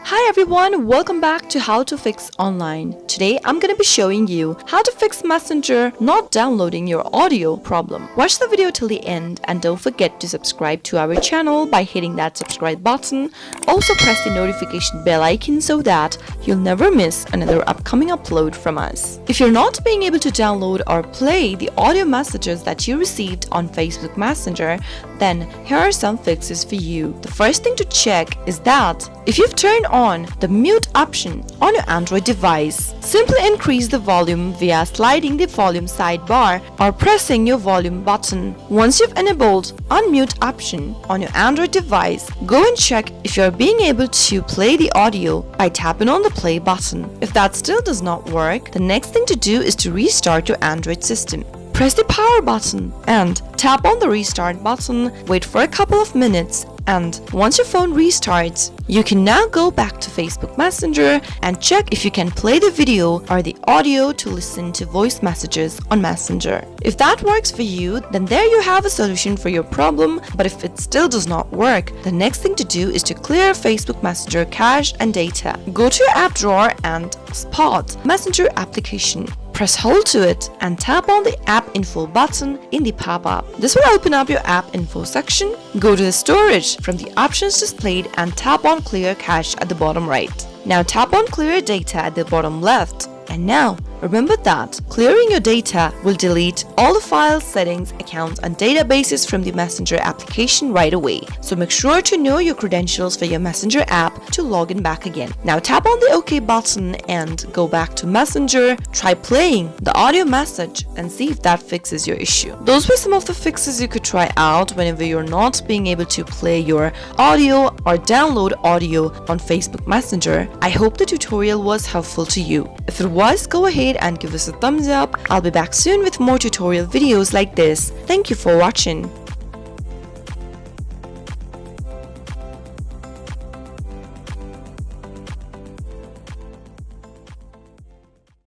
Hi everyone, welcome back to How to Fix Online. Today I'm going to be showing you how to fix Messenger not downloading your audio problem. Watch the video till the end and don't forget to subscribe to our channel by hitting that subscribe button. Also press the notification bell icon so that you'll never miss another upcoming upload from us. If you're not being able to download or play the audio messages that you received on Facebook Messenger, then here are some fixes for you. The first thing to check is that if you've turned on the mute option on your Android device, simply increase the volume via sliding the volume sidebar or pressing your volume button. Once you've enabled unmute option on your Android device, go and check if you're being able to play the audio by tapping on the play button. If that still does not work, the next thing to do is to restart your Android system. Press the power button and tap on the restart button, wait for a couple of minutes, and once your phone restarts, you can now go back to Facebook Messenger and check if you can play the video or the audio to listen to voice messages on Messenger. If that works for you, then there you have a solution for your problem, but if it still does not work, the next thing to do is to clear Facebook Messenger cache and data. Go to your app drawer and spot Messenger application. Press hold to it and tap on the App Info button in the pop-up. This will open up your App Info section. Go to the storage from the options displayed and tap on Clear Cache at the bottom right. Now tap on Clear Data at the bottom left. And now, remember that clearing your data will delete all the files, settings, accounts, and databases from the Messenger application right away. So make sure to know your credentials for your Messenger app to log in back again. Now tap on the OK button and go back to Messenger. Try playing the audio message and see if that fixes your issue. Those were some of the fixes you could try out whenever you're not being able to play your audio or download audio on Facebook Messenger. I hope the tutorial was helpful to you. If it was, go ahead and give us a thumbs up. I'll be back soon with more tutorial videos like this. Thank you for watching.